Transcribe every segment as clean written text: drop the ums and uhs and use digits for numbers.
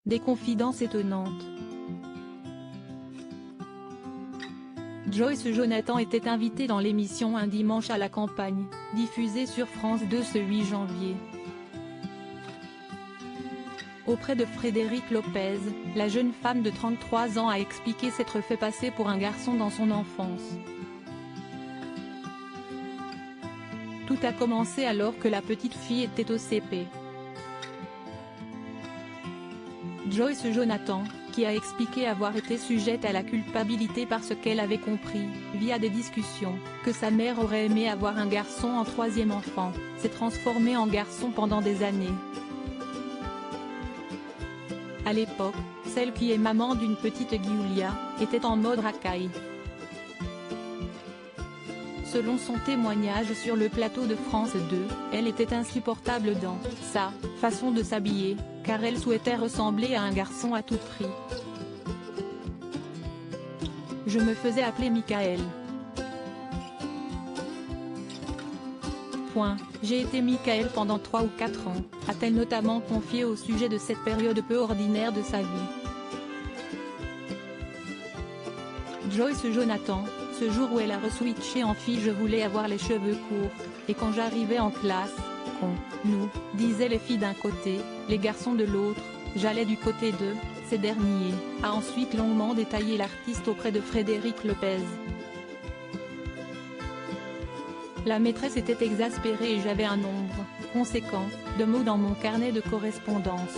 Des confidences étonnantes. Joyce Jonathan était invitée dans l'émission Un dimanche à la campagne, diffusée sur France 2 ce 8 janvier. Auprès de Frédéric Lopez, la jeune femme de 33 ans a expliqué s'être fait passer pour un garçon dans son enfance. Tout a commencé alors que la petite fille était au CP. Joyce Jonathan, qui a expliqué avoir été sujette à la culpabilité parce qu'elle avait compris, via des discussions, que sa mère aurait aimé avoir un garçon en troisième enfant, s'est transformée en garçon pendant des années. À l'époque, celle qui est maman d'une petite Giulia, était en mode racaille. Selon son témoignage sur le plateau de France 2, elle était insupportable dans sa façon de s'habiller, car elle souhaitait ressembler à un garçon à tout prix. Je me faisais appeler Michael. J'ai été Michael pendant 3 ou 4 ans, a-t-elle notamment confié au sujet de cette période peu ordinaire de sa vie. Joyce Jonathan, ce jour où elle a re-switché en fille, je voulais avoir les cheveux courts, et quand j'arrivais en classe, nous, disaient les filles d'un côté, les garçons de l'autre, j'allais du côté de ces derniers, a ensuite longuement détaillé l'artiste auprès de Frédéric Lopez. La maîtresse était exaspérée et j'avais un nombre conséquent de mots dans mon carnet de correspondance.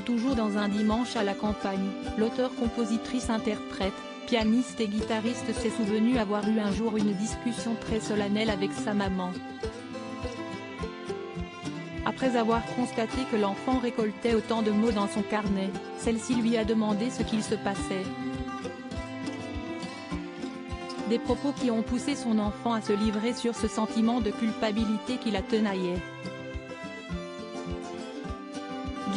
Toujours dans Un dimanche à la campagne, l'auteure-compositrice-interprète, pianiste et guitariste s'est souvenu avoir eu un jour une discussion très solennelle avec sa maman. Après avoir constaté que l'enfant récoltait autant de mots dans son carnet, celle-ci lui a demandé ce qu'il se passait. Des propos qui ont poussé son enfant à se livrer sur ce sentiment de culpabilité qui la tenaillait.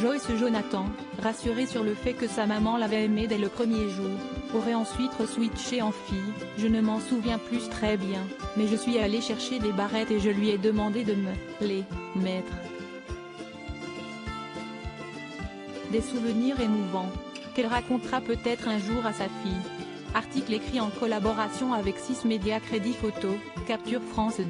Joyce Jonathan, rassurée sur le fait que sa maman l'avait aimé dès le premier jour, aurait ensuite re-switché en fille, je ne m'en souviens plus très bien, mais je suis allée chercher des barrettes et je lui ai demandé de me les mettre. Des souvenirs émouvants, qu'elle racontera peut-être un jour à sa fille. Article écrit en collaboration avec 6 médias Crédit Photo, Capture France 2.